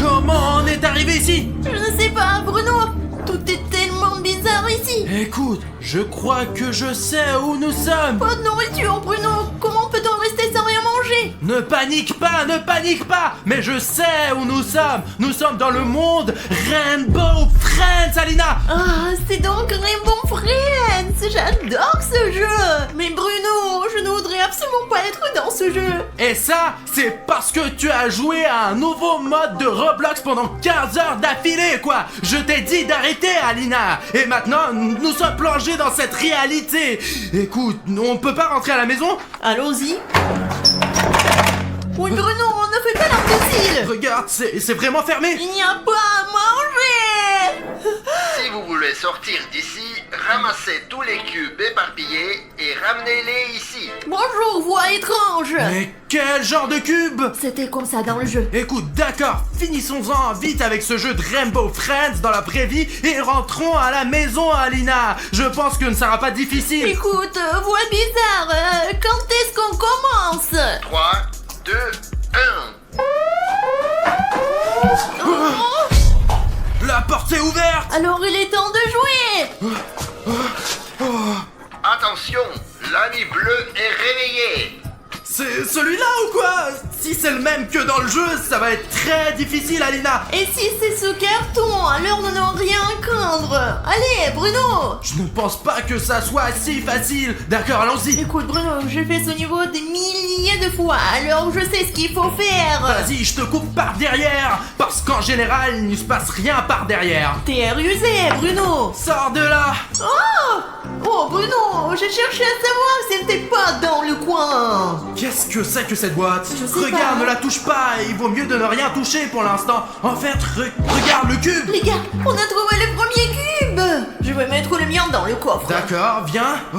Comment on est arrivé ici? Je ne sais pas, Bruno. Tout est tellement bizarre ici. Écoute, je crois que je sais où nous sommes. Pas de nourriture, Bruno. Comment peut-on rester sans rien manger? Ne panique pas, mais je sais où nous sommes. Nous sommes dans le monde Rainbow Friends, Alina. Ah, c'est donc Rainbow Friends. J'adore ce jeu. Mais Bruno, je ne voudrais absolument pas être dans ce jeu. Et ça, c'est parce que tu as joué à un nouveau mode de Roblox pendant 15 heures d'affilée, quoi. Je t'ai dit d'arrêter, Alina. Et maintenant, nous sommes plongés dans cette réalité. Écoute, on peut pas rentrer à la maison? Allons-y. Oui, Bruno, ne fais pas l'imbécile. Regarde, c'est vraiment fermé. Il n'y a pas à manger. Si vous voulez sortir d'ici, ramassez tous les cubes éparpillés et ramenez-les ici. Bonjour, voix étrange. Mais quel genre de cube? C'était comme ça dans le jeu. Écoute, d'accord, finissons-en vite avec ce jeu de Rainbow Friends dans la vraie vie et rentrons à la maison, Alina. Je pense que ne sera pas difficile. Écoute, voix bizarre, quand est-ce qu'on commence? 3, 2, 1. La porte est ouverte. Alors il est temps de jouer. Attention, l'ami bleu est réveillé. C'est celui-là ou quoi? Si c'est le même que dans le jeu, ça va être très difficile, Alina. Et si c'est ce carton, alors nous n'avons rien à craindre. Allez, Bruno. Je ne pense pas que ça soit si facile. D'accord, allons-y. Écoute, Bruno, j'ai fait ce niveau des milliers de fois, alors je sais ce qu'il faut faire. Vas-y, je te coupe par derrière. Parce qu'en général, il ne se passe rien par derrière. T'es rusé, Bruno. Sors de là. Oh, Bruno, j'ai cherché à savoir si t'es pas dans le coin. Qu'est-ce que c'est que cette boîte? Je sais Regarde, pas. ne la touche pas. Il vaut mieux de ne rien toucher pour l'instant. En fait, regarde le cube. Les gars, on a trouvé le premier cube. Je vais mettre le mien dans le coffre. D'accord, viens. Oh,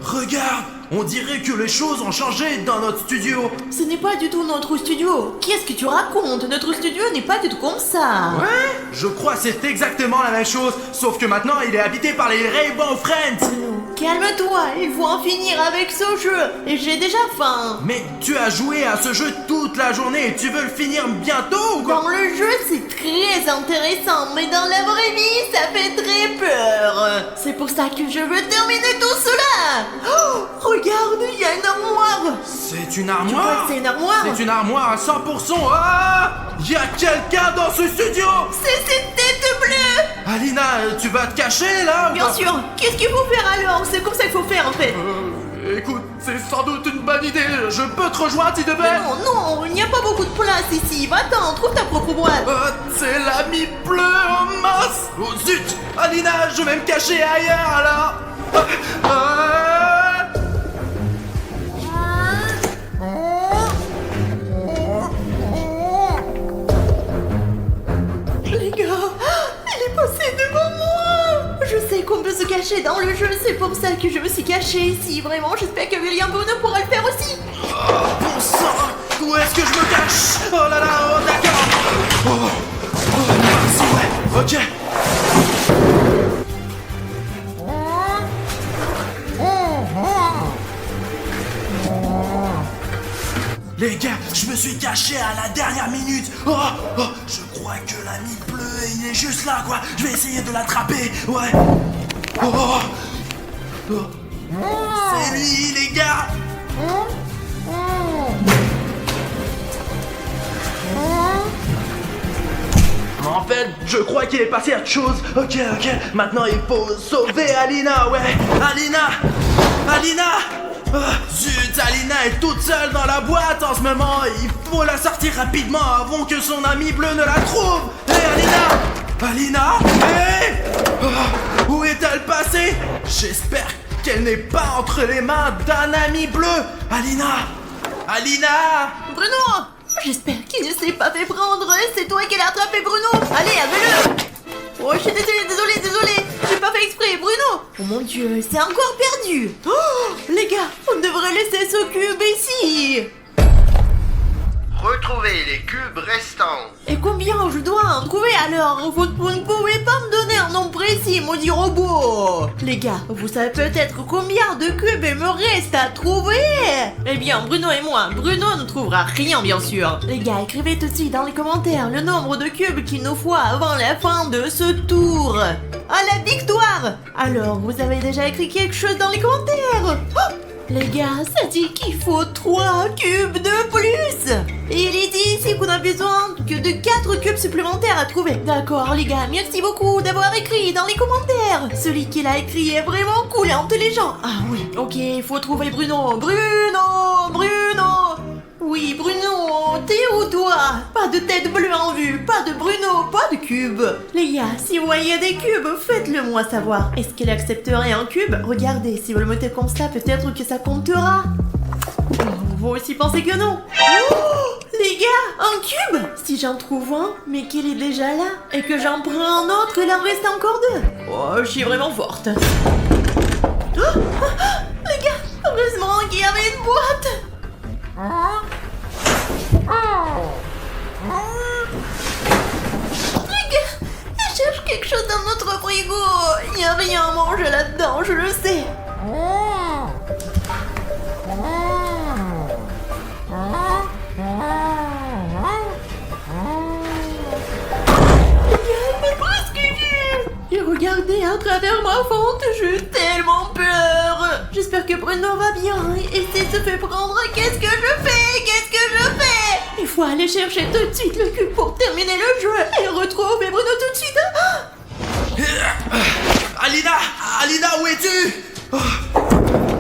regarde, on dirait que les choses ont changé dans notre studio. Ce n'est pas du tout notre studio. Qu'est-ce que tu racontes? Notre studio n'est pas du tout comme ça. Ouais, je crois que c'est exactement la même chose, sauf que maintenant il est habité par les Rainbow Friends. Bruno, calme-toi, il faut en finir avec ce jeu. Et j'ai déjà faim. Mais tu as joué à ce jeu toute la journée et tu veux le finir bientôt ou quoi? Dans le jeu, c'est très intéressant, mais dans la vraie vie, ça fait très peur. C'est pour ça que je veux terminer tout cela. Oh, regarde, il y a une armoire. C'est une Tu crois armoire? que c'est une armoire? C'est une armoire à 100%. Ah! Il y a quelqu'un dans ce studio. C'est cette tête bleue. Alina, tu vas te cacher là ou Bien quoi? sûr. Qu'est-ce qu'il faut faire alors? C'est comme ça qu'il faut faire en fait. Écoute, c'est sans doute une bonne idée. Je peux te rejoindre s'il te plaît? Non, non, il n'y a pas beaucoup de place ici. Va-t'en, trouve ta propre boîte. C'est l'ami bleu, oh mince! Oh zut! Alina, je vais me cacher ailleurs alors! Les gars, elle est passée devant moi. Je sais qu'on peut se cacher dans le jeu, c'est pour ça que je me suis cachée ici. Vraiment, j'espère que William Bruno pourra le faire aussi. Oh, bon sang! Où est-ce que je me cache? Oh là là, oh d'accord! Mince, ouais, ok! Les gars, je me suis caché à la dernière minute! Je crois que l'ami bleu, il est juste là, quoi! Je vais essayer de l'attraper, ouais! C'est lui, les gars! En fait, je crois qu'il est passé à autre chose. Ok. Maintenant, il faut sauver Alina, ouais. Alina. Zut, Alina est toute seule dans la boîte en ce moment. Il faut la sortir rapidement avant que son ami bleu ne la trouve. Hé, Alina. Hé. Où est-elle passée? J'espère qu'elle n'est pas entre les mains d'un ami bleu. Alina. Bruno, j'espère qu'il ne s'est pas fait prendre. C'est toi qui l'as attrapé, Bruno. Allez, avais-le. Oh, je suis désolé. J'ai pas fait exprès, Bruno. Oh mon Dieu, c'est encore perdu. Oh, les gars, on devrait laisser ce cube ici. Retrouvez les cubes restants. Et combien je dois en trouver alors? Vous ne pouvez pas me donner un nom précis, maudit robot. Les gars, vous savez peut-être combien de cubes il me reste à trouver? Eh bien, Bruno et moi, Bruno ne trouvera rien bien sûr. Les gars, écrivez tout de suite dans les commentaires le nombre de cubes qu'il nous faut avant la fin de ce tour. À la victoire! Alors, vous avez déjà écrit quelque chose dans les commentaires? Oh, les gars, ça dit qu'il faut 3 cubes de plus. Et il est dit ici qu'on a besoin que de 4 cubes supplémentaires à trouver. D'accord les gars, merci beaucoup d'avoir écrit dans les commentaires. Celui qui l'a écrit est vraiment cool et intelligent. Ah oui, ok, il faut trouver Bruno. Oui, Bruno, t'es où toi? Pas de tête bleue en vue, pas de Bruno, pas de cube. Les gars, si vous voyez des cubes, faites-le moi savoir. Est-ce qu'il accepterait un cube? Regardez, si vous le mettez comme ça, peut-être que ça comptera. Vous aussi pensez que non? Oh, les gars, un cube? Si j'en trouve un, mais qu'il est déjà là, et que j'en prends un autre, il en reste encore 2. Oh, je suis vraiment forte. Oh, les gars, heureusement qu'il y avait une boîte. Les gars, je cherche quelque chose dans notre frigo. Il n'y a rien à manger là-dedans, je le sais. Et regardez à travers ma fente, j'ai tellement peur. J'espère que Bruno va bien. Et s'il se fait prendre, qu'est-ce que je fais? Il faut aller chercher tout de suite le cube pour terminer le jeu et retrouver Bruno tout de suite. Alina, où es-tu?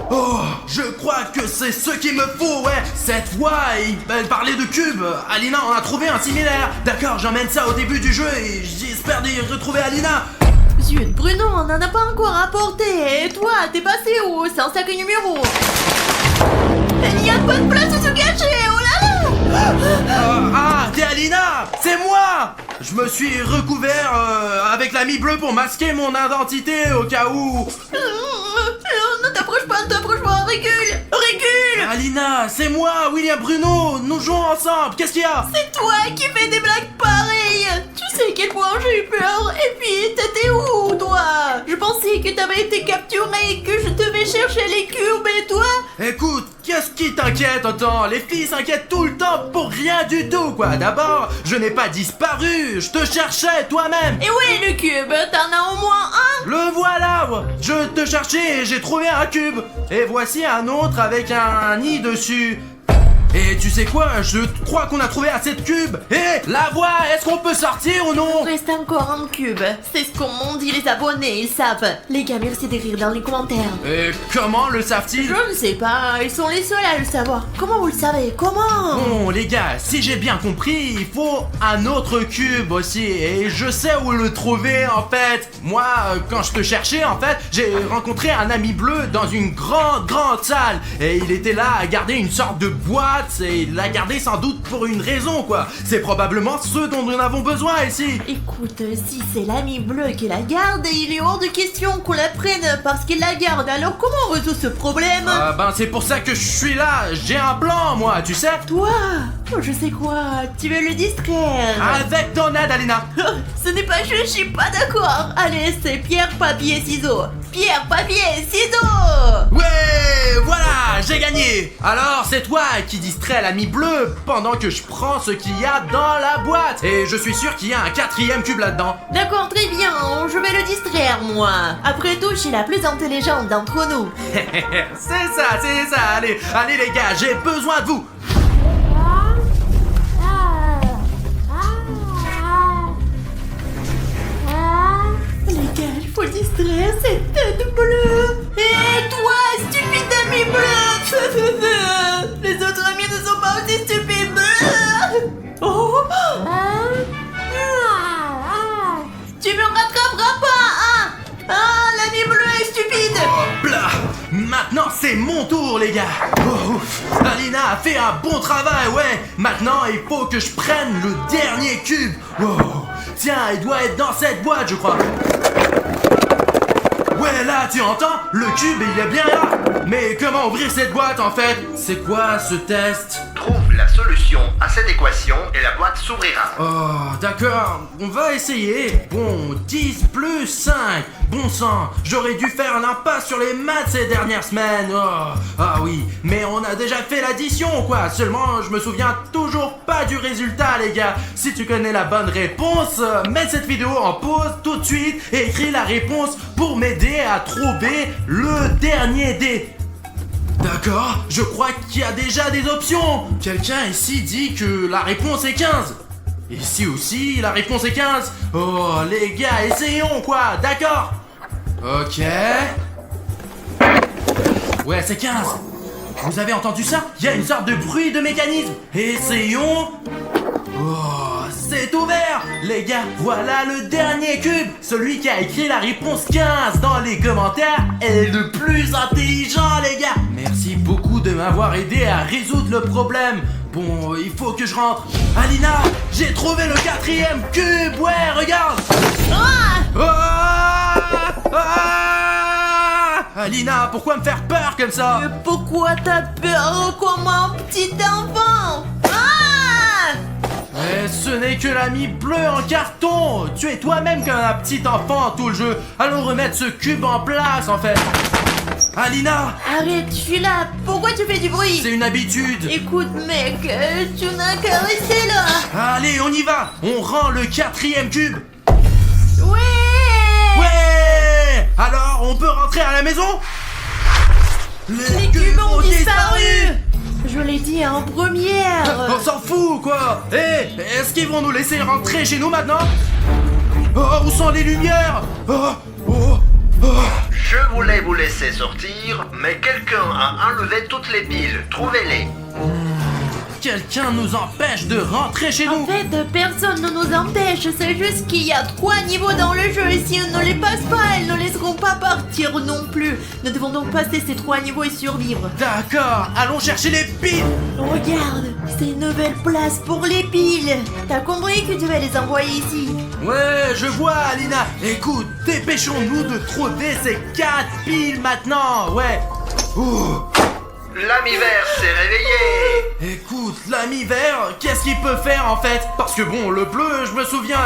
Oh, je crois que c'est ce qu'il me faut, ouais. Cette voix, elle parlait de cubes. Alina en a trouvé un similaire. D'accord, j'emmène ça au début du jeu et j'espère d'y retrouver Alina. Zut, Bruno, on n'en a pas encore apporté. Et toi, t'es passé où? C'est un sac numéro. Il n'y a pas de place où se cacher, oh là là. T'es Alina. C'est moi. Je me suis recouvert avec l'ami bleu pour masquer mon identité au cas où. Ne t'approche pas, recule. Alina, c'est moi, William Bruno. Nous jouons ensemble. Qu'est-ce qu'il y a? C'est toi qui fais des blagues pareilles. Tu sais à quel point j'ai eu peur. Et puis, t'étais où, toi? Je pensais que t'avais été capturé, que je devais chercher les cubes et toi? Écoute, qu'est-ce qui t'inquiète autant? Les filles s'inquiètent tout le temps pour rien du tout, quoi. D'abord, je n'ai pas disparu. Je te cherchais toi-même. Et où est le cube? T'en as au moins un? Le voilà. Je te cherchais et j'ai trouvé un cube. Et voici un autre avec un nid dessus. Et tu sais quoi? Je crois qu'on a trouvé assez de cubes. Et la voix, est-ce qu'on peut sortir ou non? Il reste encore un cube. C'est ce qu'on m'ont dit les abonnés, ils savent. Les gars, merci d'écrire dans les commentaires. Et comment le savent-ils? Je ne sais pas, ils sont les seuls à le savoir. Comment vous le savez? Comment? Bon les gars, si j'ai bien compris, il faut un autre cube aussi. Et je sais où le trouver en fait. Moi, quand je te cherchais en fait, j'ai rencontré un ami bleu dans une grande salle. Et il était là à garder une sorte de boîte. Et il l'a gardé sans doute pour une raison quoi. C'est probablement ce dont nous avons besoin ici. Écoute, si c'est l'ami bleu qui la garde, il est hors de question qu'on la prenne parce qu'il la garde. Alors comment on résout ce problème? C'est pour ça que je suis là. J'ai un plan moi, tu sais. Toi, je sais quoi, tu veux le distraire. Avec ton aide Alina. Ce n'est pas je suis pas d'accord. Allez, c'est pierre, papier, ciseaux. Pierre, papier, ciseaux. Ouais, voilà, j'ai gagné. Alors c'est toi qui distrait l'ami bleu pendant que je prends ce qu'il y a dans la boîte. Et je suis sûr qu'il y a un 4e cube là-dedans. D'accord, très bien, je vais le distraire moi. Après tout, je suis la plus intelligente d'entre nous. C'est ça. Allez les gars, j'ai besoin de vous. Les gars, il faut distraire cette tête bleue. Et toi, stupide ami bleu. Les autres amis ne sont pas aussi stupides. Oh. Tu me rattraperas pas, hein? Ah, l'ami bleu est stupide. Blah. Maintenant c'est mon tour les gars. Alina a fait un bon travail, ouais. Maintenant il faut que je prenne le dernier cube. Tiens, il doit être dans cette boîte je crois. Ouais là, tu entends? Le cube il est bien là. Mais comment ouvrir cette boîte en fait? C'est quoi ce test? trouve la solution à cette équation et la boîte s'ouvrira. Oh, d'accord, on va essayer. Bon, 10 plus 5. Bon sang, j'aurais dû faire un impasse sur les maths ces dernières semaines. Oh, ah oui, mais on a déjà fait l'addition, quoi. Seulement, je me souviens toujours pas du résultat, les gars. Si tu connais la bonne réponse, mets cette vidéo en pause tout de suite et écris la réponse pour m'aider à trouver le dernier dé. D'accord, je crois qu'il y a déjà des options. Quelqu'un ici dit que la réponse est 15. Ici aussi, la réponse est 15. Oh, les gars, essayons, quoi, d'accord. Ok. Ouais, c'est 15. Vous avez entendu ça? Il y a une sorte de bruit de mécanisme. Essayons. Oh, c'est ouvert. Les gars, voilà le dernier cube. Celui qui a écrit la réponse 15 dans les commentaires est le plus intelligent, les gars. Merci beaucoup de m'avoir aidé à résoudre le problème. Bon, il faut que je rentre. Alina, j'ai trouvé le 4e cube. Ouais, regarde. Alina, pourquoi me faire peur comme ça? Mais pourquoi t'as peur comme un petit enfant? Mais ce n'est que l'ami bleu en carton. Tu es toi-même comme un petit enfant tout le jeu. Allons remettre ce cube en place en fait. Alina, Arrête, je suis là. Pourquoi tu fais du bruit? c'est une habitude. Écoute mec, tu n'as qu'à rester là. Allez, on y va. On rend le 4e cube. Ouais. Ouais. Alors, on peut rentrer à la maison? Les cubes ont disparu. Je l'ai dit en première. On s'en fout quoi. Est-ce qu'ils vont nous laisser rentrer chez nous maintenant? Oh, où sont les lumières? Je voulais vous laisser sortir, mais quelqu'un a enlevé toutes les piles. Trouvez-les. Quelqu'un nous empêche de rentrer chez En nous. fait, personne ne nous empêche, c'est juste qu'il y a 3 niveaux dans le jeu et si on ne les passe pas, elles ne laisseront pas partir non plus. Nous devons donc passer ces 3 niveaux et survivre. D'accord, allons chercher les piles. Regarde, c'est une nouvelle place pour les piles. T'as compris que tu vas les envoyer ici? Ouais, je vois, Alina. Écoute, dépêchons-nous de trouver ces 4 piles maintenant. Ouais. Ouh. L'ami vert s'est réveillé. Écoute, l'ami vert, qu'est-ce qu'il peut faire en fait? Parce que bon, le bleu, je me souviens.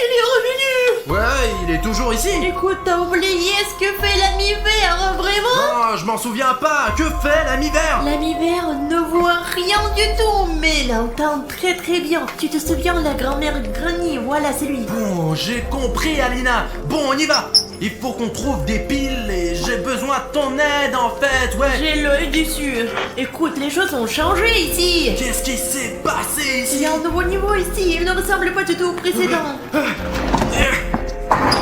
Il est revenu. Ouais, il est toujours ici. Écoute, t'as oublié ce que fait l'ami vert, vraiment? Non, je m'en souviens pas. Que fait l'ami vert? L'ami vert ne voit rien du tout, mais il entend très très bien. Tu te souviens de la grand-mère Granny? Voilà, c'est lui. Bon, j'ai compris, Alina. Bon, on y va. Il faut qu'on trouve des piles et j'ai besoin de ton aide en fait, ouais. J'ai l'œil dessus. Écoute, les choses ont changé ici. Qu'est-ce qui s'est passé Il ici? y a un nouveau niveau ici. Il ne ressemble pas du tout au précédent.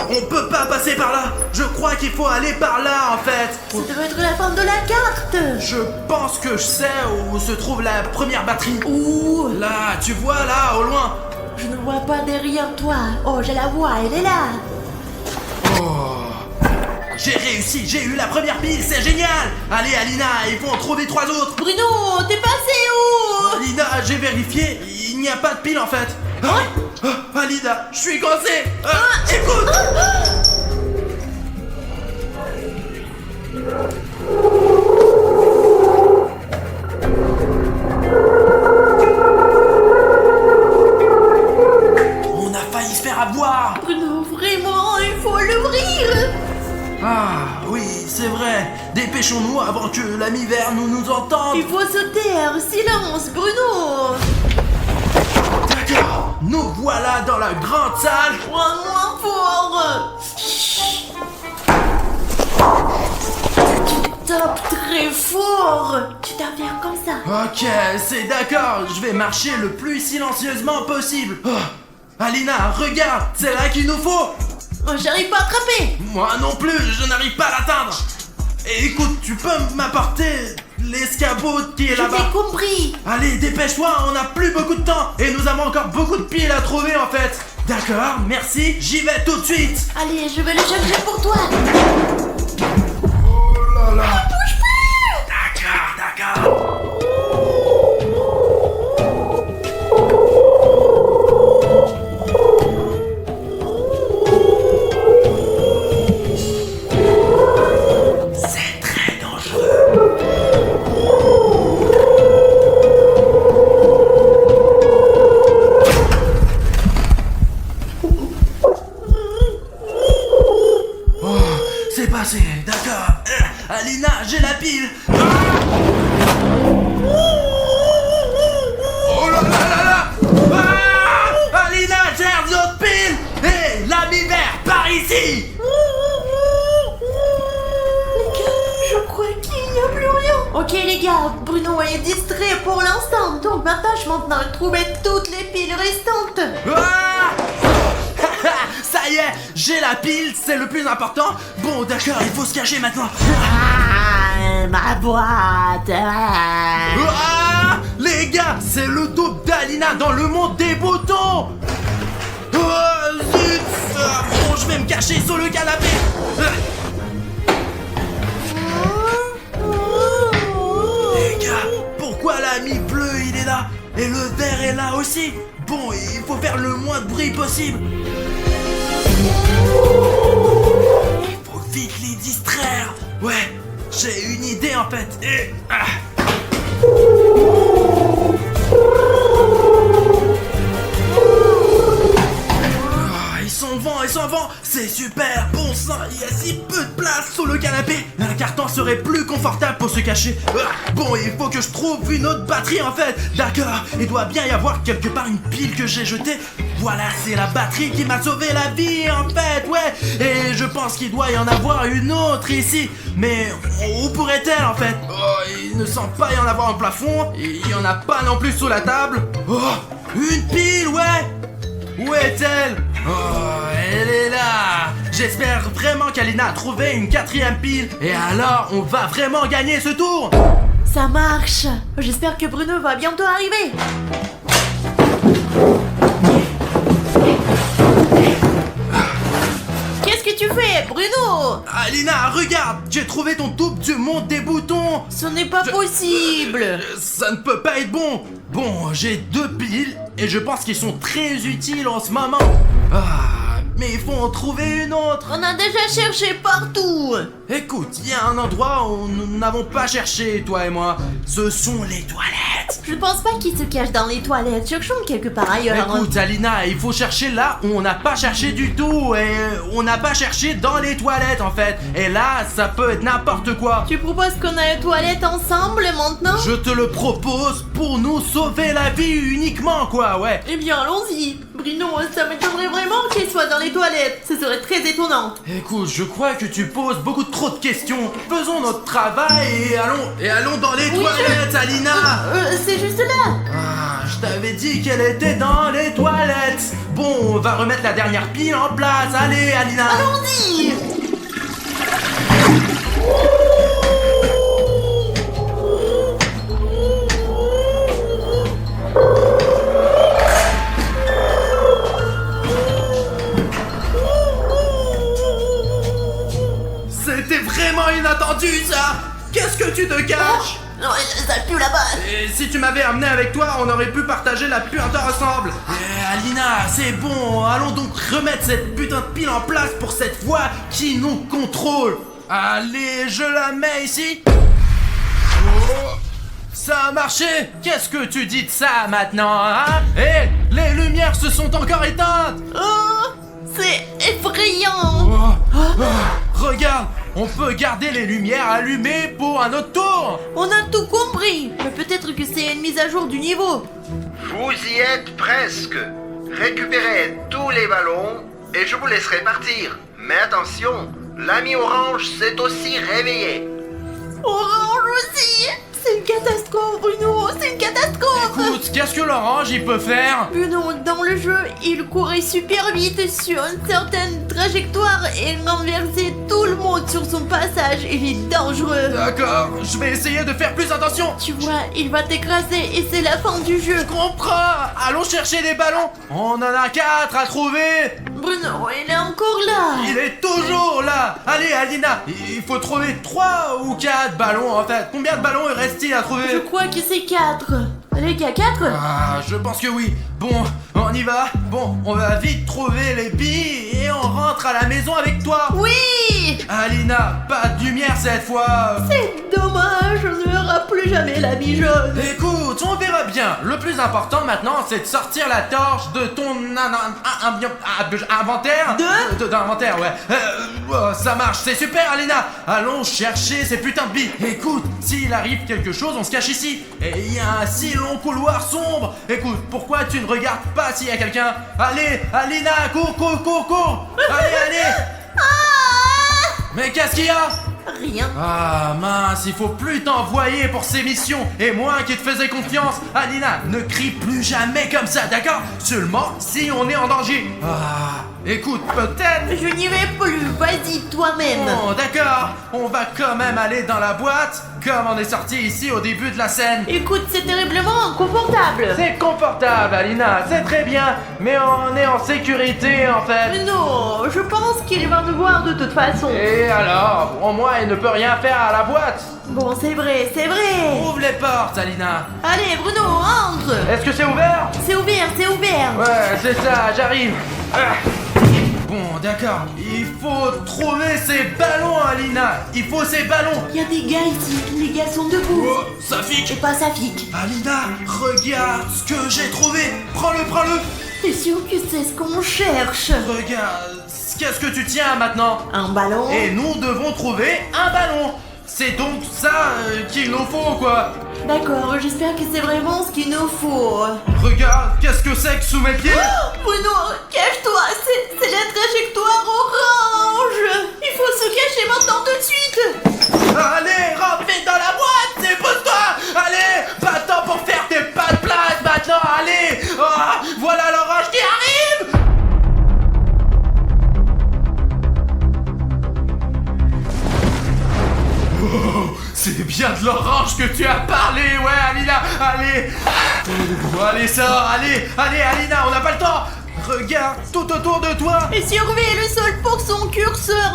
On peut pas passer par là. Je crois qu'il faut aller par là en fait. Ça devrait être la fin de la carte. Je pense que je sais où se trouve la première batterie. Ouh, Là, tu vois là, au loin. je ne vois pas derrière toi. Oh, je la vois, elle est là. Oh. J'ai réussi, j'ai eu la première pile, c'est génial. Allez Alina, il faut en trouver 3 autres. Bruno, t'es passé où? Alina, j'ai vérifié, il n'y a pas de pile en fait. Alina, je suis coincé. Écoute. On a failli se faire avoir. Bruno, vraiment, il faut l'ouvrir. Ah oui, c'est vrai. Dépêchons-nous avant que l'ami vert nous entende. Il faut se taire. Silence, Bruno. D'accord, nous voilà dans la grande salle. Moins fort. Tu tapes très fort. Tu dois faire comme ça. Ok, c'est d'accord, je vais marcher le plus silencieusement possible. Oh, Alina, regarde, c'est là qu'il nous faut. Oh, j'arrive pas à attraper. Moi non plus, je n'arrive pas à l'atteindre. Et écoute, tu peux m'apporter l'escabeau qui est Je là-bas? t'ai compris. Allez, dépêche-toi, on n'a plus beaucoup de temps. Et nous avons encore beaucoup de piles à trouver en fait. D'accord, merci, j'y vais tout de suite. Allez, je vais le chercher pour toi. Oh là là. Bouge pas. D'accord. C'est très dangereux. marche maintenant de trouver toutes les piles restantes. Ah ça y est, j'ai la pile, c'est le plus important. Bon, d'accord, il faut se cacher maintenant. Ah, ma boîte. Ah les gars, c'est le double d'Alina dans le monde des boutons. Oh, zut. Bon, je vais me cacher sur le canapé. Les gars, pourquoi l'ami bleu il est là et le vert est là aussi? Bon, il faut faire le moins de bruit possible. Il faut vite les distraire. Ouais, j'ai une idée en fait. Et... ils sont en vent, c'est super, bon sang, il y a si peu de place sur le canapé. Un carton serait plus confortable pour se cacher. Bon, il faut que je trouve une autre batterie en fait. D'accord, il doit bien y avoir quelque part une pile que j'ai jetée. Voilà, c'est la batterie qui m'a sauvé la vie en fait, ouais. Et je pense qu'il doit y en avoir une autre ici. Mais où pourrait-elle en fait? Oh, il ne semble pas y en avoir au plafond. Il y en a pas non plus sous la table. Oh, une pile, ouais. Où est-elle? Oh, elle est là. J'espère vraiment qu'Alina a trouvé une 4e pile. Et alors, on va vraiment gagner ce tour. Ça marche. J'espère que Bruno va bientôt arriver. Qu'est-ce que tu fais, Bruno? Alina, regarde, j'ai trouvé ton double du monde des boutons. Ce n'est pas possible. Ça ne peut pas être bon. Bon, j'ai 2 piles et je pense qu'ils sont très utiles en ce moment. Ah, mais il faut en trouver une autre. On a déjà cherché partout. Écoute, il y a un endroit où nous n'avons pas cherché, toi et moi. Ce sont les toilettes. Je pense pas qu'il se cache dans les toilettes. Cherchons quelque part ailleurs. Écoute, Alina, il faut chercher là où on n'a pas cherché du tout. Et on n'a pas cherché dans les toilettes, en fait. Et là, ça peut être n'importe quoi. Tu proposes qu'on aille aux toilettes ensemble maintenant? Je te le propose pour nous sauver la vie uniquement, quoi, ouais. Eh bien, allons-y. Bruno, ça m'étonnerait vraiment qu'il soit dans les toilettes. Ce serait très étonnant. Écoute, je crois que tu poses beaucoup trop de questions. Faisons notre travail et allons dans les toilettes, Alina. C'est juste là. Ah, je t'avais dit qu'elle était dans les toilettes. Bon, on va remettre la dernière pile en place. Allez, Alina. Allons-y. C'était vraiment inattendu, ça. Qu'est-ce que tu te caches? Non, ça pue là-bas. Et si tu m'avais amené avec toi, on aurait pu partager la puanteur ensemble. Alina, c'est bon, allons donc remettre cette putain de pile en place pour cette voix qui nous contrôle. Allez, je la mets ici. Oh, ça a marché. Qu'est-ce que tu dis de ça maintenant, hein? Eh, les lumières se sont encore éteintes. Oh, c'est effrayant. Regarde, on peut garder les lumières allumées pour un autre tour. On a tout compris. Mais peut-être que c'est une mise à jour du niveau. Vous y êtes presque. Récupérez tous les ballons et je vous laisserai partir. Mais attention, l'ami orange s'est aussi réveillé. Orange aussi. C'est une catastrophe, Bruno. C'est une catastrophe. Écoute, qu'est-ce que l'orange il peut faire? Bruno, dans le jeu, il courait super vite sur une certaine trajectoire et renversait tout le monde sur son passage. Il est dangereux. D'accord, je vais essayer de faire plus attention. Tu vois, il va t'écraser et c'est la fin du jeu. Je comprends. Allons chercher les ballons. On en a 4 à trouver. Bruno, il est encore là. Il est toujours là. Allez, Alina, il faut trouver 3 ou 4 ballons en fait. Combien de ballons il reste-t-il à trouver? Je crois que c'est 4. Les gars, 4? Ah, je pense que oui. Bon, on y va. Bon, on va vite trouver les billes et on rentre à la maison avec toi. Oui. Alina, pas de lumière cette fois. C'est dommage, on ne verra plus jamais la vie jaune. Écoute, on verra bien. Le plus important maintenant, c'est de sortir la torche de ton inventaire. D'inventaire, ouais. Ça marche, c'est super, Alina. Allons chercher ces putains de billes. Écoute, s'il arrive quelque chose, on se cache ici. Et il y a un si long couloir sombre. Écoute, pourquoi tu ne regardes pas s'il y a quelqu'un? Allez, Alina, cours. Allez. Mais qu'est-ce qu'il y a? Rien. Ah mince, il faut plus t'envoyer pour ces missions. Et moi qui te faisais confiance, Alina, ne crie plus jamais comme ça, d'accord? Seulement si on est en danger. Ah, écoute, peut-être... Je n'y vais plus, vas-y toi-même. Bon, d'accord, on va quand même aller dans la boîte, comme on est sorti ici au début de la scène. Écoute, c'est terriblement inconfortable. C'est confortable, Alina, c'est très bien, mais on est en sécurité en fait. Non, je pense qu'il va nous voir de toute façon. Et alors, pour moi, il ne peut rien faire à la boîte. Bon, c'est vrai, c'est vrai. Ouvre les portes, Alina. Allez, Bruno, entre. Est-ce que c'est ouvert? C'est ouvert, c'est ouvert. Ouais, c'est ça, j'arrive. Ah. Bon, d'accord. Il faut trouver ces ballons, Alina. Il faut ces ballons. Il y a des gars ici, les gars sont debout. Oh, Safik. Et pas Safik. Alina, regarde ce que j'ai trouvé. Prends-le, prends-le. T'es sûr que c'est ce qu'on cherche? Regarde, qu'est-ce que tu tiens maintenant? Un ballon? Et nous devons trouver un ballon. C'est donc ça qu'il nous faut, quoi. D'accord, j'espère que c'est vraiment ce qu'il nous faut. Regarde, qu'est-ce que c'est que sous mes pieds? Bruno, cache-toi, c'est la trajectoire orange. Il faut se cacher maintenant tout de suite. Allez, rentre vite dans la boîte, dépose-toi. Allez, pas de temps pour faire tes pas de place maintenant, allez. Ah, voilà l'orange qui arrive. Oh, c'est bien de l'orange que tu as parlé, ouais, Alina. Allez, allez, sors, allez, Alina, on n'a pas le temps. Regarde tout autour de toi. Et surveille le sol pour son curseur.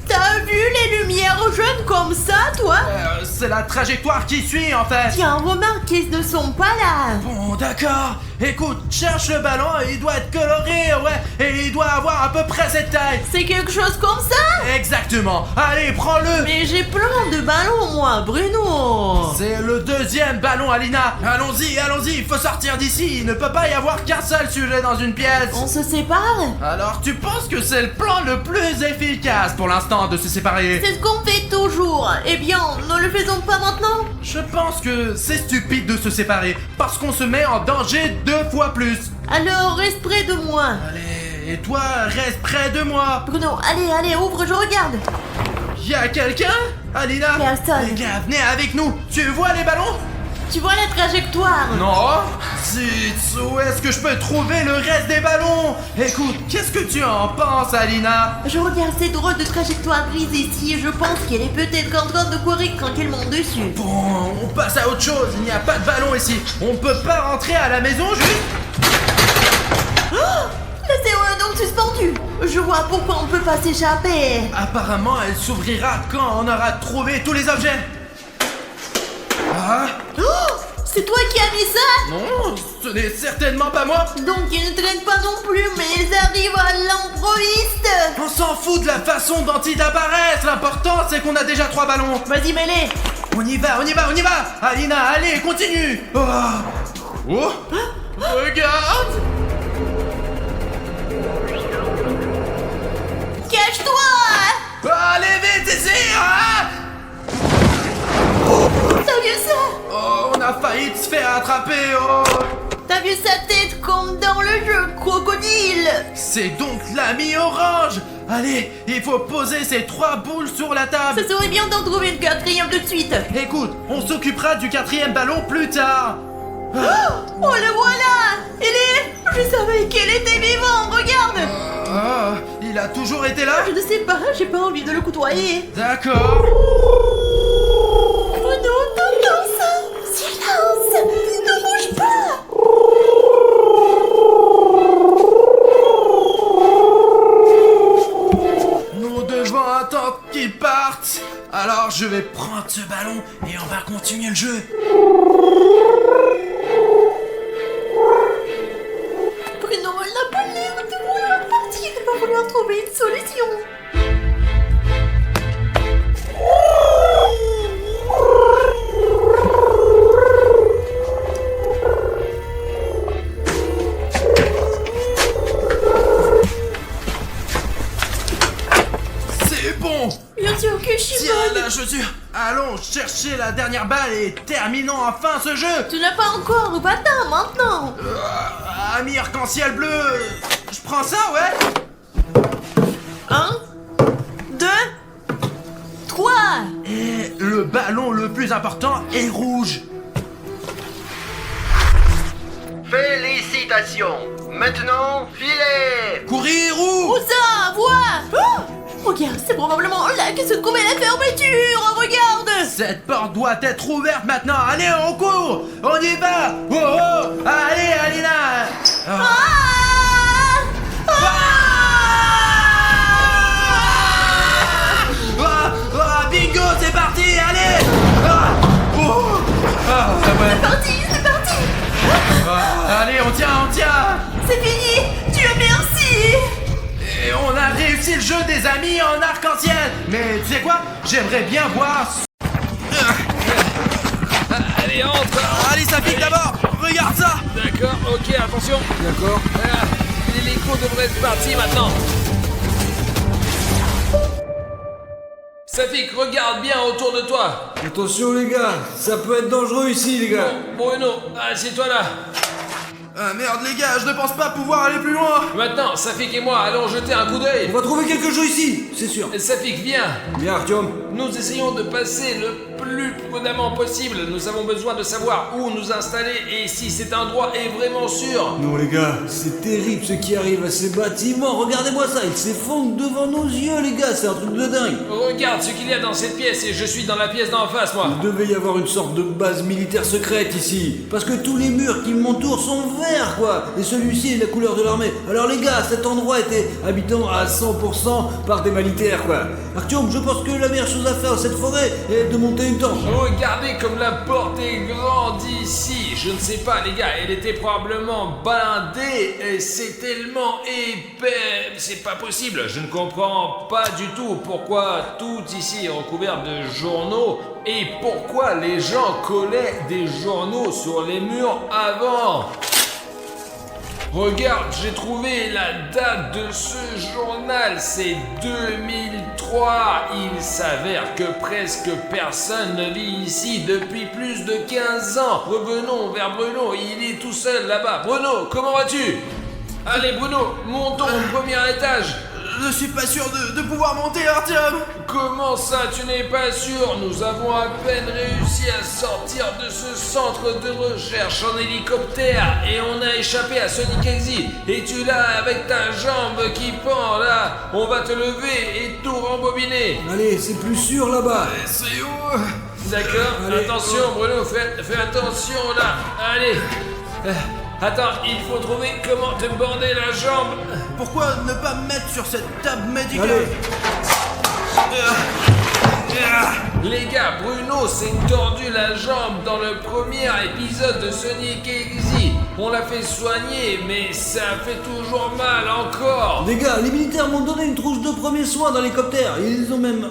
T'as vu les lumières jaunes comme ça, toi? C'est la trajectoire qui suit, en fait. Tiens, remarque qu'ils ne sont pas là. Bon, d'accord. Écoute, cherche le ballon, il doit être coloré, ouais, et il doit avoir à peu près cette taille. C'est quelque chose comme ça? Exactement. Allez, prends-le. Mais j'ai plein de ballons, moi, Bruno. C'est le deuxième ballon, Alina. Allons-y, il faut sortir d'ici. Il ne peut pas y avoir qu'un seul sujet dans une pièce. On se sépare? Alors, tu penses que c'est le plan le plus efficace pour l'instant de se séparer? C'est ce qu'on fait toujours. Eh bien, ne le faisons pas maintenant? Je pense que c'est stupide de se séparer parce qu'on se met en danger 2 fois plus. Alors, reste près de moi. Allez, et toi, reste près de moi. Bruno, allez, ouvre, je regarde. Y'a quelqu'un? Alina? Personne. Les gars, venez avec nous. Tu vois les ballons? Tu vois la trajectoire? Non. Zut, où est-ce que je peux trouver le reste des ballons? Écoute, qu'est-ce que tu en penses, Alina? Je regarde ces drôles de trajectoires grises ici et je pense qu'elle est peut-être en train de courir tranquillement dessus. Bon, on passe à autre chose. Il n'y a pas de ballon ici. On peut pas rentrer à la maison juste? La serrure est donc suspendue. Je vois pourquoi on peut pas s'échapper. Apparemment, elle s'ouvrira quand on aura trouvé tous les objets. Ah? Oh, c'est toi qui as mis ça? Non, ce n'est certainement pas moi. Donc ils ne traînent pas non plus, mais ils arrivent à l'improviste. On s'en fout de la façon dont ils apparaissent. L'important, c'est qu'on a déjà 3 ballons. Vas-y, mets-les. On y va. Alina, allez, continue. Oh, oh. Regarde. Cache-toi. Allez vite ici, hein. T'as vu ça? Oh, on a failli se faire attraper, oh. T'as vu sa tête comme dans le jeu crocodile? C'est donc l'ami orange. Allez, il faut poser ces 3 boules sur la table. Ça serait bien d'en trouver une quatrième tout de suite. Écoute, on s'occupera du 4e ballon plus tard. Oh, le voilà. Il est... Je savais qu'elle était vivante, regarde. Ah, il a toujours été là? Je ne sais pas, j'ai pas envie de le côtoyer. D'accord. Bruno, t'entends ça? Silence. Ne bouge pas. Nous devons attendre qu'il parte. Alors je vais prendre ce ballon et on va continuer le jeu. Bruno, elle n'a pas l'air de vouloir partir. Il va falloir trouver une solution. C'est bon. Bien sûr que je suis Tiens bonne. la chaussure. Allons chercher la dernière balle et terminons enfin ce jeu. Tu n'as pas encore, va-t'en maintenant. Ami arc-en-ciel bleu. Je prends ça, ouais. 1, 2, 3. le ballon le plus important est rouge. Félicitations. Maintenant, filez. Courir où? Où ça? Vois! Oh, regarde, c'est probablement là que se trouvait la fermeture! Regarde! Cette porte doit être ouverte maintenant. Allez, on court. On y va. Oh, oh. Allez, Alina. Bingo, c'est parti, allez. Ouais. C'est parti! Allez, on tient. C'est fini! Dieu merci! Et on a réussi le jeu des amis en arc-en-ciel. Mais tu sais quoi? J'aimerais bien voir... Allez, entre. Allez, ça pique d'abord. Regarde ça. D'accord, ok, attention. D'accord. L'hélico devrait être parti maintenant. Safik, regarde bien autour de toi. Attention les gars, ça peut être dangereux ici les gars. Bon, Bruno, assieds-toi là. Ah merde les gars, je ne pense pas pouvoir aller plus loin. Maintenant, Safik et moi allons jeter un coup d'œil. On va trouver quelque chose ici, c'est sûr. Safik, viens. Bien Artyom. Nous essayons de passer le plus prudemment possible. Nous avons besoin de savoir où nous installer et si cet endroit est vraiment sûr. Non les gars, c'est terrible ce qui arrive à ces bâtiments. Regardez-moi ça, ils s'effondrent devant nos yeux les gars, c'est un truc de dingue. Regarde ce qu'il y a dans cette pièce et je suis dans la pièce d'en face, moi. Il devait y avoir une sorte de base militaire secrète ici. Parce que tous les murs qui m'entourent sont verts quoi. Et celui-ci est la couleur de l'armée. Alors les gars, cet endroit était habitant à 100% par des militaires quoi. Artyom, je pense que la meilleure chose à faire dans cette forêt est de monter une tente. Regardez comme la porte est grande ici. Je ne sais pas les gars, elle était probablement blindée et c'est tellement épais. C'est pas possible. Je ne comprends pas du tout pourquoi tout ici est recouvert de journaux et pourquoi les gens collaient des journaux sur les murs avant. Regarde, j'ai trouvé la date de ce journal, c'est 2003. Il s'avère que presque personne ne vit ici depuis plus de 15 ans. Revenons vers Bruno, il est tout seul là-bas. Bruno, comment vas-tu? Allez Bruno, montons au premier étage. Je suis pas sûr de pouvoir monter, Artyom. Comment ça, tu n'es pas sûr? Nous avons à peine réussi à sortir de ce centre de recherche en hélicoptère et on a échappé à Sonic Exit. Et tu l'as avec ta jambe qui pend là. On va te lever et tout rembobiner. Allez, c'est plus sûr là-bas. C'est où? D'accord, Allez, attention Bruno, fais attention là. Allez. Attends, il faut trouver comment te border la jambe. Pourquoi ne pas me mettre sur cette table médicale? Allez. Les gars, Bruno s'est tordu la jambe dans le premier épisode de Sonic Exit. On l'a fait soigner, mais ça fait toujours mal encore. Les gars, les militaires m'ont donné une trousse de premiers soins dans l'hélicoptère. Ils ont même...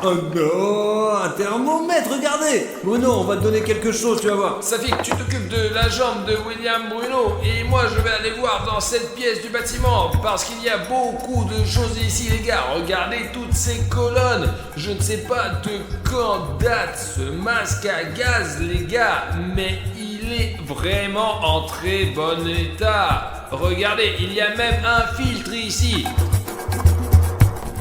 Oh non, un thermomètre, regardez. Bruno, on va te donner quelque chose, tu vas voir. Safik, tu t'occupes de la jambe de William Bruno et moi je vais aller voir dans cette pièce du bâtiment parce qu'il y a beaucoup de choses ici les gars. Regardez toutes ces colonnes. Je ne sais pas de quand date ce masque à gaz les gars, mais il est vraiment en très bon état. Regardez, il y a même un filtre ici.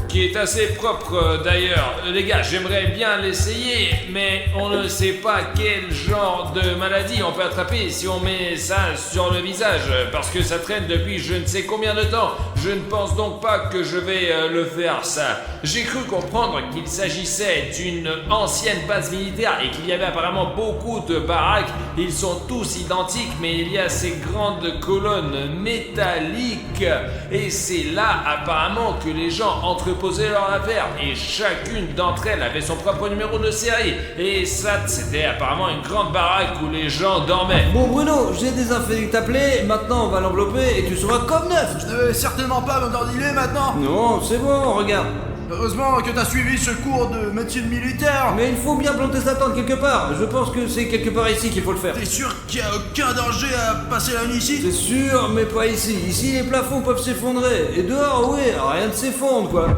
Qui est assez propre d'ailleurs. Les gars, j'aimerais bien l'essayer, mais on ne sait pas quel genre de maladie on peut attraper si on met ça sur le visage, parce que ça traîne depuis je ne sais combien de temps. Je ne pense donc pas que je vais le faire ça. J'ai cru comprendre qu'il s'agissait d'une ancienne base militaire et qu'il y avait apparemment beaucoup de baraques. Ils sont tous identiques, mais il y a ces grandes colonnes métalliques et c'est là apparemment que les gens entreposaient leurs affaires et chacune d'entre elles avait son propre numéro de série. Et ça, c'était apparemment une grande baraque où les gens dormaient. Bon Bruno, j'ai désinfecté ta plaie, maintenant on va l'envelopper et tu seras comme neuf. Je ne vais certainement pas m'endormir maintenant. Non, c'est bon, regarde. Heureusement que t'as suivi ce cours de médecine militaire. Mais il faut bien planter sa tente quelque part. Je pense que c'est quelque part ici qu'il faut le faire. T'es sûr qu'il n'y a aucun danger à passer la nuit ici? C'est sûr, mais pas ici. Ici, les plafonds peuvent s'effondrer. Et dehors, oui, rien ne s'effondre, quoi.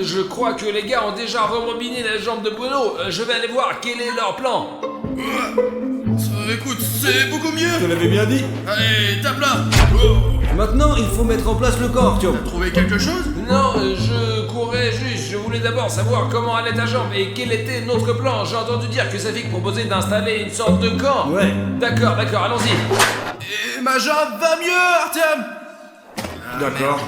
Je crois que les gars ont déjà rembobiné la jambe de Bruno. Je vais aller voir quel est leur plan. Écoute, c'est beaucoup mieux. Je te l'avais bien dit. Allez, tape là. Maintenant, il faut mettre en place le corps, Artyom. T'as trouvé quelque chose? Non, je courais juste. Je voulais d'abord savoir comment allait ta jambe et quel était notre plan. J'ai entendu dire que Safik proposait d'installer une sorte de camp. Ouais. D'accord, allons-y. Et ma jambe va mieux, Artyom. D'accord.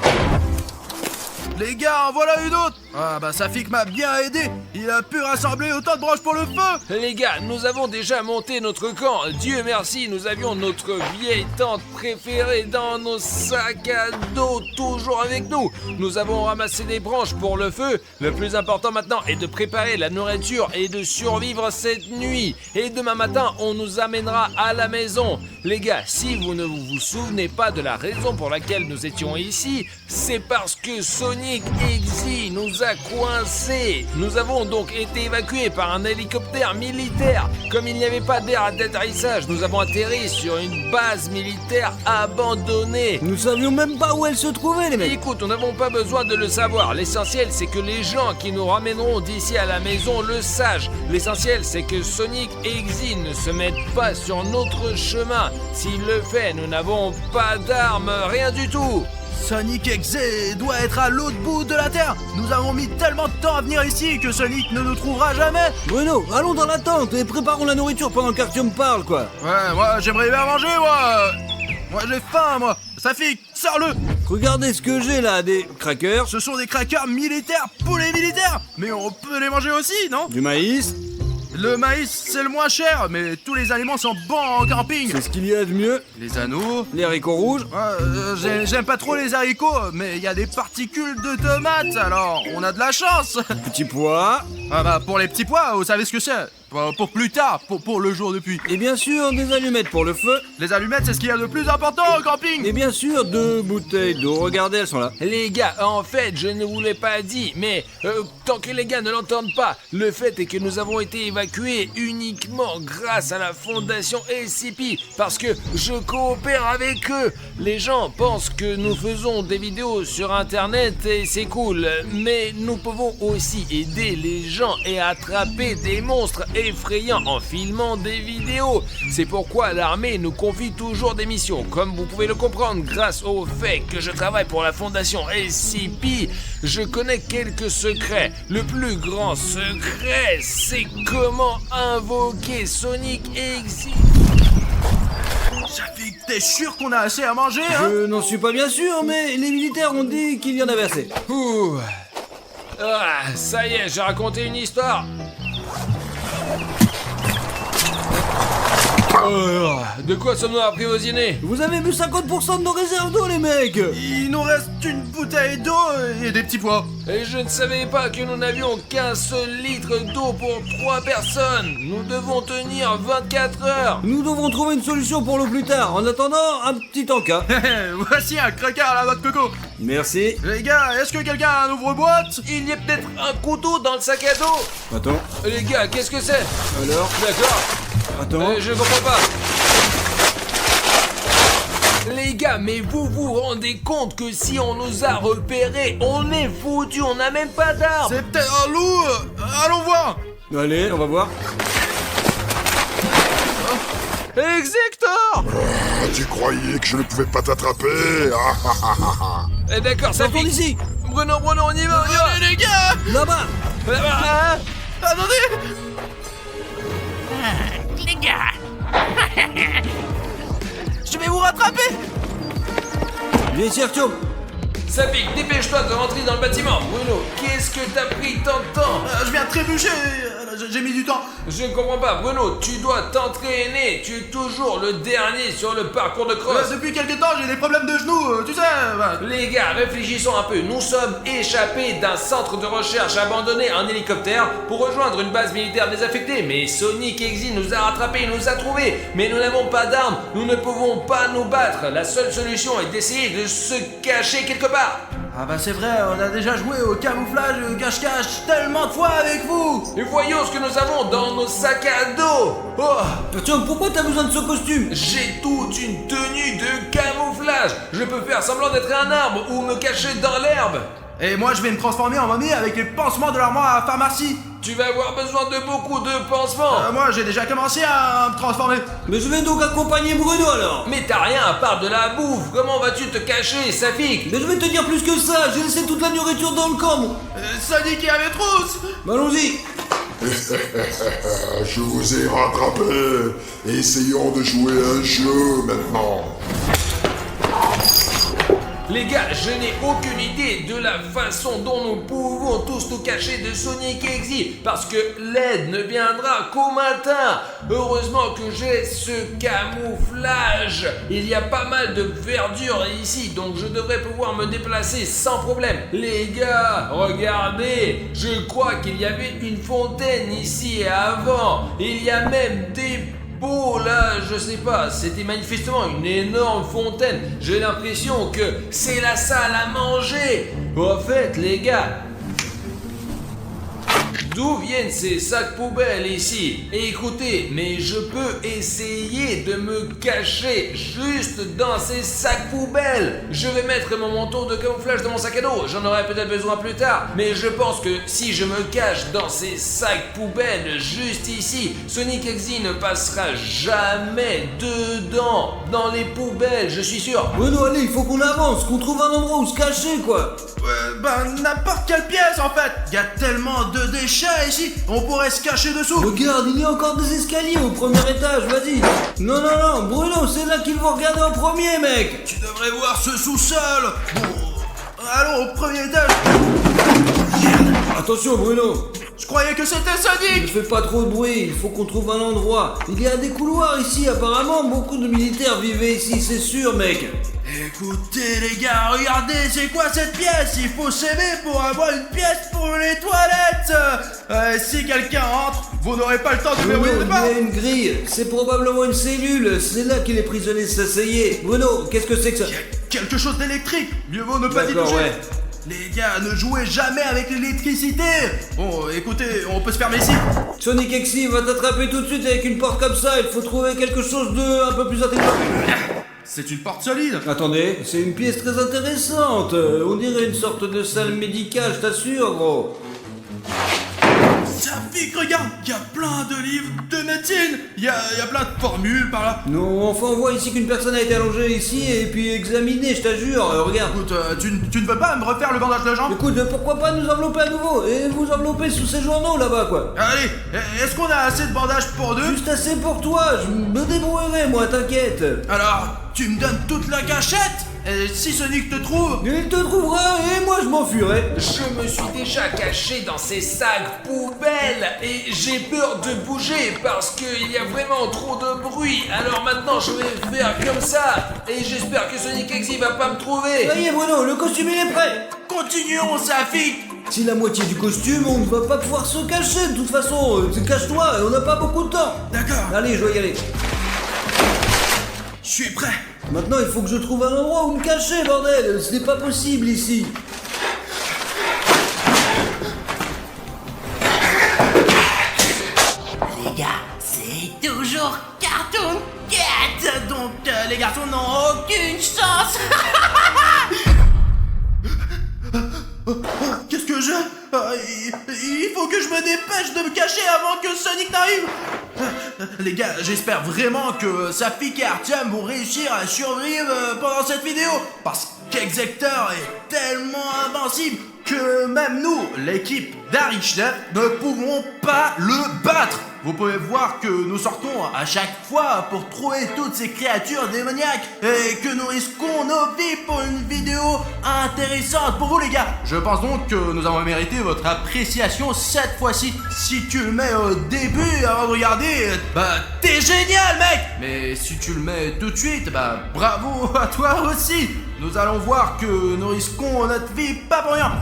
Les gars, en voilà une autre. Ah bah Safik m'a bien aidé. Il a pu rassembler autant de branches pour le feu. Les gars, nous avons déjà monté notre camp. Dieu merci, nous avions notre vieille tente préférée dans nos sacs à dos, toujours avec nous. Nous avons ramassé des branches pour le feu. Le plus important maintenant est de préparer la nourriture et de survivre cette nuit. Et demain matin, on nous amènera à la maison. Les gars, si vous ne vous souvenez pas de la raison pour laquelle nous étions ici, c'est parce que Sonic Exy nous a coincés. Nous avons donc été évacués par un hélicoptère militaire. Comme il n'y avait pas d'air d'atterrissage, nous avons atterri sur une base militaire abandonnée. Nous savions même pas où elle se trouvait, les mecs. Écoute, nous n'avons pas besoin de le savoir. L'essentiel, c'est que les gens qui nous ramèneront d'ici à la maison le sachent. L'essentiel, c'est que Sonic Exy ne se mette pas sur notre chemin. S'il le fait, nous n'avons pas d'armes, rien du tout. Sonic Exy doit être à l'autre bout de la Terre. Nous avons mis tellement de temps à venir ici que Sonic ne nous trouvera jamais. Bruno, allons dans la tente et préparons la nourriture pendant qu'Artyom parle, quoi. Ouais, moi j'aimerais bien manger, moi. Moi j'ai faim, moi. Safik, sors-le. Regardez ce que j'ai là, des crackers, Ce sont des crackers militaires pour les militaires. Mais on peut les manger aussi, non? du maïs. Le maïs, c'est le moins cher, mais tous les aliments sont bons en camping. C'est ce qu'il y a de mieux. Les anneaux. Les haricots rouges. J'aime pas trop les haricots, mais il y a des particules de tomates, alors on a de la chance. Petits pois. Ah bah pour les petits pois, vous savez ce que c'est? Pour plus tard, pour le jour de pluie. Et bien sûr, des allumettes pour le feu. Les allumettes, c'est ce qu'il y a de plus important au camping. Et bien sûr, 2 bouteilles d'eau. Regardez, elles sont là. Les gars, en fait, je ne vous l'ai pas dit, mais tant que les gars ne l'entendent pas, le fait est que nous avons été évacués uniquement grâce à la fondation SCP, parce que je coopère avec eux. Les gens pensent que nous faisons des vidéos sur Internet et c'est cool, mais nous pouvons aussi aider les gens et attraper des monstres effrayants en filmant des vidéos. C'est pourquoi l'armée nous confie toujours des missions. Comme vous pouvez le comprendre, grâce au fait que je travaille pour la fondation SCP, je connais quelques secrets. Le plus grand secret, c'est comment invoquer Sonic Exy. Safik, t'es sûr qu'on a assez à manger, hein? Je n'en suis pas bien sûr, mais les militaires ont dit qu'il y en avait assez. Ouh. Ah, ça y est, j'ai raconté une histoire. De quoi sommes-nous apprivoisés? Vous avez bu 50% de nos réserves d'eau, les mecs. Il nous reste une bouteille d'eau et des petits pois. Et je ne savais pas que nous n'avions qu'un seul litre d'eau pour 3 personnes. Nous devons tenir 24 heures. Nous devrons trouver une solution pour l'eau plus tard. En attendant, un petit encas. Voici un cracker à la noix de coco. Merci. Les gars, est-ce que quelqu'un a un ouvre-boîte? Il y a peut-être un couteau dans le sac à dos. Attends. Les gars, qu'est-ce que c'est? Alors. D'accord. Attends. Je comprends pas. Les gars, mais vous vous rendez compte que si on nous a repérés, on est foutus, on n'a même pas d'armes. C'est peut-être un loup. Allons voir. Allez, on va voir. Exector. Tu croyais que je ne pouvais pas t'attraper? Ah, ah, ah, ah. Eh d'accord, ça Sortons fait... d'ici. Bruno, on y va. Allez les gars. Là-bas. Hein? Attendez. Les gars. Je vais vous rattraper. Viens ici, Artyom. Safik, dépêche-toi de rentrer dans le bâtiment. Bruno, qu'est-ce que t'as pris tant de temps? Je viens de trébucher. J'ai mis du temps. Je ne comprends pas, Bruno, tu dois t'entraîner. Tu es toujours le dernier sur le parcours de cross. Depuis quelques temps, j'ai des problèmes de genoux, tu sais. Les gars, réfléchissons un peu. Nous sommes échappés d'un centre de recherche abandonné en hélicoptère pour rejoindre une base militaire désaffectée. Mais Sonic Exy nous a rattrapés, il nous a trouvés. Mais nous n'avons pas d'armes, nous ne pouvons pas nous battre. La seule solution est d'essayer de se cacher quelque part. Ah bah c'est vrai, on a déjà joué au camouflage, au cache-cache tellement de fois avec vous. Et voyons ce que nous avons dans nos sacs à dos. Oh, Artyom, pourquoi t'as besoin de ce costume? j'ai toute une tenue de camouflage. Je peux faire semblant d'être un arbre ou me cacher dans l'herbe. Et moi, je vais me transformer en momie avec les pansements de l'armoire à la pharmacie. Tu vas avoir besoin de beaucoup de pansements. Moi, j'ai déjà commencé à me transformer. Mais je vais donc accompagner Bruno alors. Mais t'as rien à part de la bouffe. Comment vas-tu te cacher, Safik? Mais je vais te dire plus que ça, j'ai laissé toute la nourriture dans le camp. Moi. Sonic et Amétrousse. Bah, allons-y. Je vous ai rattrapé. Essayons de jouer un jeu maintenant. Les gars, je n'ai aucune idée de la façon dont nous pouvons tous nous cacher de Sonic et Exy, parce que l'aide ne viendra qu'au matin. Heureusement que j'ai ce camouflage. Il y a pas mal de verdure ici, donc je devrais pouvoir me déplacer sans problème. Les gars, regardez, je crois qu'il y avait une fontaine ici avant. Il y a même des beau là, je sais pas, c'était manifestement une énorme fontaine. J'ai l'impression que c'est la salle à manger. En fait, les gars, d'où viennent ces sacs poubelles ici? Et écoutez, mais je peux essayer de me cacher juste dans ces sacs poubelles. Je vais mettre mon manteau de camouflage dans mon sac à dos. J'en aurai peut-être besoin plus tard. Mais je pense que si je me cache dans ces sacs poubelles juste ici, Sonic Exy ne passera jamais dedans, dans les poubelles, je suis sûr. Bruno, allez, il faut qu'on avance, qu'on trouve un endroit où se cacher quoi. N'importe quelle pièce en fait. Il y a tellement de déchets ici, on pourrait se cacher dessous. Regarde, il y a encore des escaliers au premier étage, vas-y. Non, non, non, Bruno, c'est là qu'il faut regarder en premier, mec. Tu devrais voir ce sous-sol. Bon, allons au premier étage. Attention, Bruno. Je croyais que c'était Ne Sonic. fais pas trop de bruit, il faut qu'on trouve un endroit. Il y a des couloirs ici, apparemment, beaucoup de militaires vivaient ici, c'est sûr, mec. Écoutez les gars, regardez, c'est quoi cette pièce? Il faut s'aimer pour avoir une pièce pour les toilettes. Si quelqu'un entre, vous n'aurez pas le temps de Bruno, verrouiller il le y pas. a une grille, c'est probablement une cellule, c'est là que les prisonniers s'asseyaient. Bruno, qu'est-ce que c'est que ça? Il y a quelque chose d'électrique, mieux vaut ne pas y D'accord, toucher. ouais. Les gars, ne jouez jamais avec l'électricité. Bon, écoutez, on peut se fermer ici. Sonic Exy va t'attraper tout de suite avec une porte comme ça, il faut trouver quelque chose de un peu plus intelligent. C'est une porte solide. Attendez, c'est une pièce très intéressante, on dirait une sorte de salle médicale, je t'assure, gros. Safik, regarde, il y a plein de livres de médecine. Il y a plein de formules par là. Non, enfin on voit ici qu'une personne a été allongée ici et puis examinée, je t'assure, regarde. Écoute, tu ne veux pas me refaire le bandage de la jambe? Écoute, pourquoi pas nous envelopper à nouveau et vous envelopper sous ces journaux là-bas, quoi. Allez, est-ce qu'on a assez de bandages pour deux? Juste assez pour toi, je me débrouillerai, moi, t'inquiète. Alors, tu me donnes toute la cachette? Et si Sonic te trouve? Il te trouvera et moi je m'enfuirai. Je me suis déjà caché dans ces sacs poubelles et j'ai peur de bouger parce qu'il y a vraiment trop de bruit. Alors maintenant je vais faire comme ça et j'espère que Sonic Exy va pas me trouver. Ça y est, Bruno, le costume il est prêt. Continuons, Safik. Si la moitié du costume, on ne va pas pouvoir se cacher de toute façon. Cache-toi, on n'a pas beaucoup de temps. D'accord, Allez, je dois y aller. je suis prêt. Maintenant, il faut que je trouve un endroit où me cacher, bordel. Ce n'est pas possible ici. Les gars, c'est toujours Cartoon Cat. Donc, les garçons n'ont Aucune chance. Qu'est-ce que j'ai? Il faut que je me dépêche de me cacher avant que Sonic n'arrive. Les gars, j'espère vraiment que Safik et Artyom vont réussir à survivre pendant cette vidéo. Parce qu'Exector est tellement invincible que même nous, l'équipe d'Arichnet, ne pouvons pas le battre. Vous pouvez voir que nous sortons à chaque fois pour trouver toutes ces créatures démoniaques et que nous risquons nos vies pour une vidéo intéressante pour vous les gars. Je pense donc que nous avons mérité votre appréciation cette fois-ci. Si tu le mets au début avant de regarder, bah t'es génial mec. Mais si tu le mets tout de suite, bah bravo à toi aussi. Nous allons voir que nous risquons notre vie pas pour rien.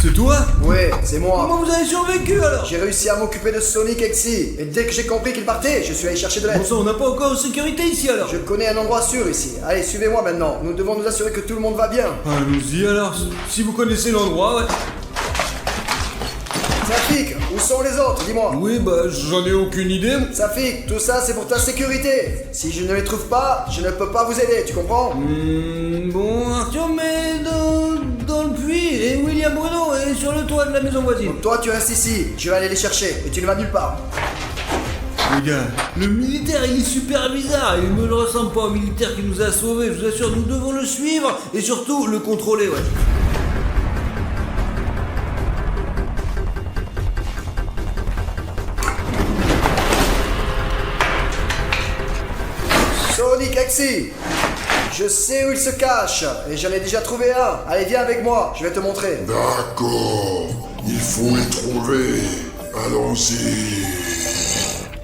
C'est toi? Ouais, c'est moi. Comment vous avez survécu alors? J'ai réussi à m'occuper de Sonic Exy. Et dès que j'ai compris qu'il partait, je suis allé chercher de Bon l'aide. sang, on n'a pas encore de sécurité ici alors. Je connais un endroit sûr ici. Allez, suivez-moi maintenant. Nous devons nous assurer que tout le monde va bien. Allons-y alors, si vous connaissez l'endroit, ouais. Safik, où sont les autres? Dis-moi. Oui, bah j'en ai aucune idée. Safik, tout ça c'est pour ta sécurité. Si je ne les trouve pas, je ne peux pas vous aider, tu comprends? Bon, Arthur, mais fuient et William Bruno est sur le toit de la maison voisine. Toi, tu restes ici. Je vais aller les chercher et tu ne vas nulle part. Les gars, le militaire il est super bizarre, il ne ressemble pas au militaire qui nous a sauvés, je vous assure, nous devons le suivre et surtout le contrôler, ouais. Sonic Axie, je sais où il se cache et j'en ai déjà trouvé un. Allez, viens avec moi, je vais te montrer. D'accord, il faut les trouver. Allons-y.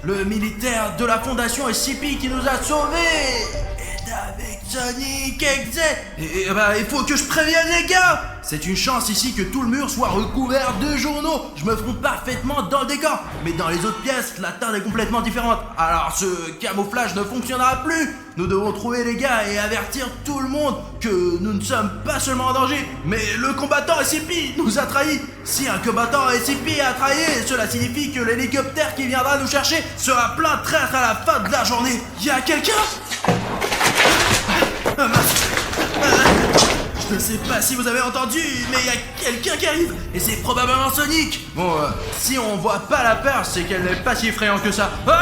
Le militaire de la fondation SCP qui nous a sauvés est avec Sonic Exe. Et bah, il faut que je prévienne les gars. C'est une chance ici que tout le mur soit recouvert de journaux. Je me fonds parfaitement dans le décor. Mais dans les autres pièces, la teinte est complètement différente. Alors ce camouflage ne fonctionnera plus. Nous devons trouver les gars et avertir tout le monde que nous ne sommes pas seulement en danger, mais le combattant SCP nous a trahis. Si un combattant SCP a trahi, cela signifie que l'hélicoptère qui viendra nous chercher sera plein de traîtres à la fin de la journée. Y a quelqu'un? Ah, je ne sais pas si vous avez entendu, mais il y a quelqu'un qui arrive, et c'est probablement Sonic. Bon, si on voit pas la peur, c'est qu'elle n'est pas si effrayante que ça. Non!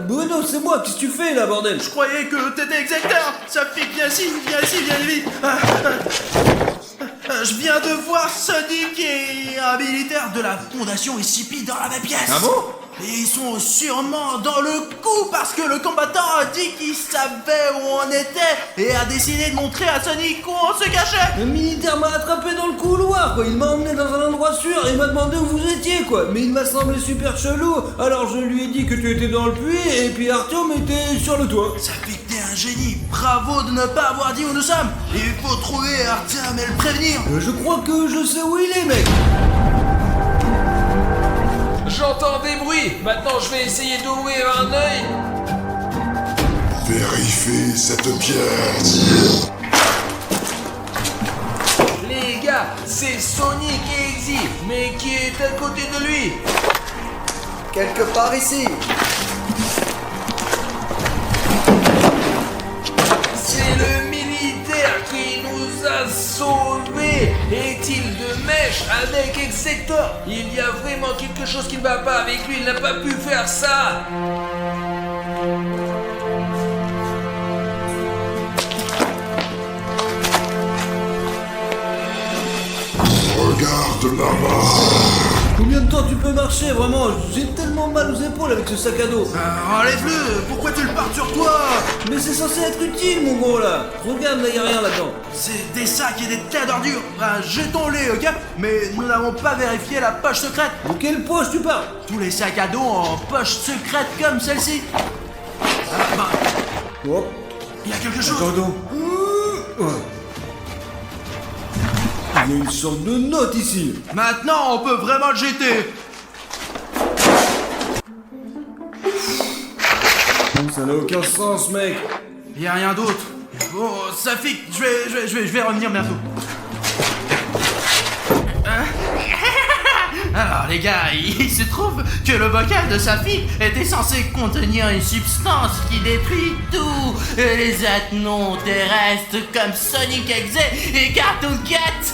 Bruno, c'est moi, qu'est-ce que tu fais là, bordel? Je croyais que t'étais exécuteur. Ça fait viens ici, viens vite. Je viens de voir Sonic et un militaire de la fondation SCP dans la même pièce. Ah bon? Et ils sont sûrement dans le coup parce que le combattant a dit qu'il savait où on était et a décidé de montrer à Sonic où on se cachait. Le militaire m'a attrapé dans le couloir, quoi. Il m'a emmené dans un endroit sûr et m'a demandé où vous étiez, quoi. Mais il m'a semblé super chelou, alors je lui ai dit que tu étais dans le puits et puis Artyom était sur le toit. Ça fait que t'es un génie. Bravo de ne pas avoir dit où nous sommes. Il faut trouver Artyom et le prévenir. Je crois que je sais où il est, mec. J'entends des bruits. Maintenant, je vais essayer d'ouvrir un œil. Vérifiez cette pièce. Les gars, c'est Sonic et Exe, mais qui est à côté de lui? Quelque part ici. C'est le militaire qui nous a sauvés. Est-il de mèche avec Exector? Il y a vraiment quelque chose qui ne va pas avec lui. Il n'a pas pu faire ça. Regarde là-bas. Combien de temps tu peux marcher, vraiment? J'ai tellement mal aux épaules avec ce sac à dos. Enlève-le. Pourquoi tu le portes sur toi? Mais c'est censé être utile, mon gros, là. Regarde, là, y a rien là-dedans. C'est des sacs et des tas d'ordures. Jetons-les, ok? Mais nous n'avons pas vérifié la poche secrète. De quelle poche tu parles? Tous les sacs à dos en poche secrète comme celle-ci. Hop, Il y a quelque chose. attends donc. Il y a une sorte de note ici. Maintenant, on peut vraiment le jeter. Ça n'a aucun sens, mec. Il y a rien d'autre. Bon, Safik, je vais revenir bientôt. Alors les gars, il se trouve que le bocal de Safik était censé contenir une substance qui détruit tout, les êtres non terrestres comme Sonic Exe et Cartoon Cat.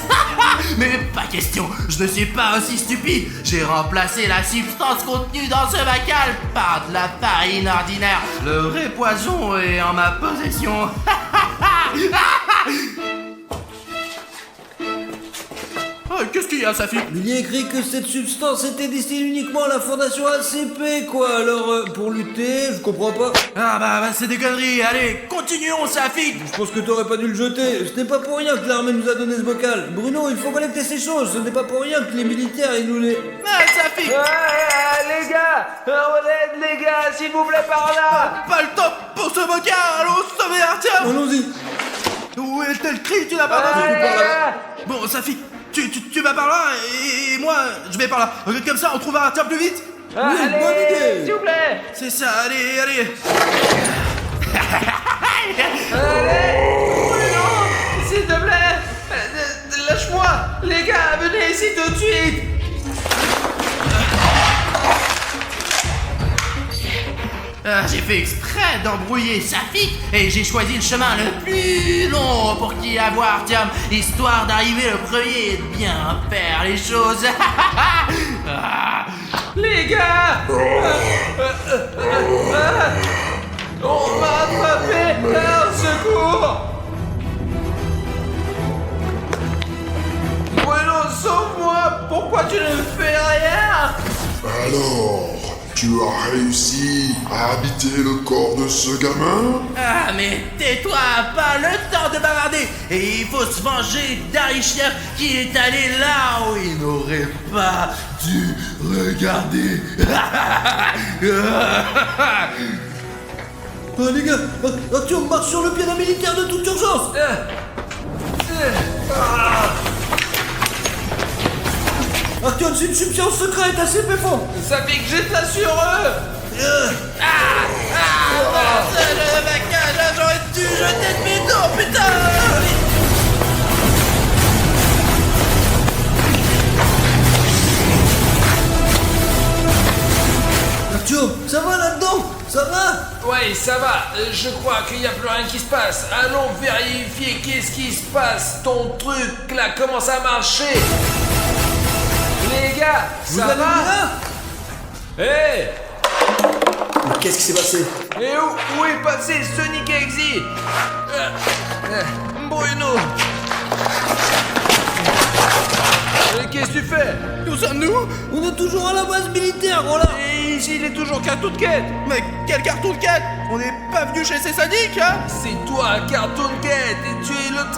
Mais pas question, je ne suis pas aussi stupide. J'ai remplacé la substance contenue dans ce bocal par de la farine ordinaire. Le vrai poison est en ma possession. Qu'est-ce qu'il y a, Safi? Il y a écrit que cette substance était destinée uniquement à la fondation ACP, quoi. Alors, pour lutter, je comprends pas. Ah bah c'est des conneries. Allez, continuons, Safi. Je pense que t'aurais pas dû le jeter. Ce n'est pas pour rien que l'armée nous a donné ce bocal. Bruno, il faut collecter ces choses. Ce n'est pas pour rien que les militaires, ils nous les... Ah, Safi. Les gars, on aide les gars, s'il vous plaît, par là. Pas le temps pour ce bocal. Allons sauver Artyom. Allons-y. Où était le cri? Tu l'as pas entendu? Bon, Safi, tu vas par là et moi, je vais par là. Comme ça, on trouvera Artyom plus vite. Oui, bonne idée. S'il vous plaît. C'est ça, allez. Allez. Non, s'il te plaît. Lâche-moi. Les gars, venez ici tout de suite. J'ai fait exprès d'embrouiller Safik et j'ai choisi le chemin le plus long pour y avoir, tiens, histoire d'arriver le premier et de bien faire les choses. Les gars on m'a attrapé. Au secours. Bruno, sauve-moi. Pourquoi tu ne fais rien? Alors, tu as réussi à habiter le corps de ce gamin? Ah mais tais-toi, pas le temps de bavarder. Et il faut se venger d'Arichiev qui est allé là où il n'aurait pas dû regarder. Les gars, Artyom marche sur le pied d'un militaire de toute urgence. Artyom, c'est une substance secrète assez péfond. Ça fait que j'étais sur eux. Le maquillage, j'aurais dû jeter de mes dos, putain. Artyom, ça va là-dedans? Ça va? Ouais, ça va. Je crois qu'il n'y a plus rien qui se passe. Allons vérifier qu'est-ce qui se passe. Ton truc là commence à marcher. Les gars, Vous ça allez va? bien? Hé! Mais qu'est-ce qui s'est passé? Et où est passé Sonic Exy? Bruno! Qu'est-ce que tu fais? Où sommes-nous? On est toujours à la base militaire, voilà. Et ici, il est toujours carton de quête. Mais quel carton de quête? On n'est pas venu chez ces sadiques, hein? C'est toi, Cartoon Cat, et tu es le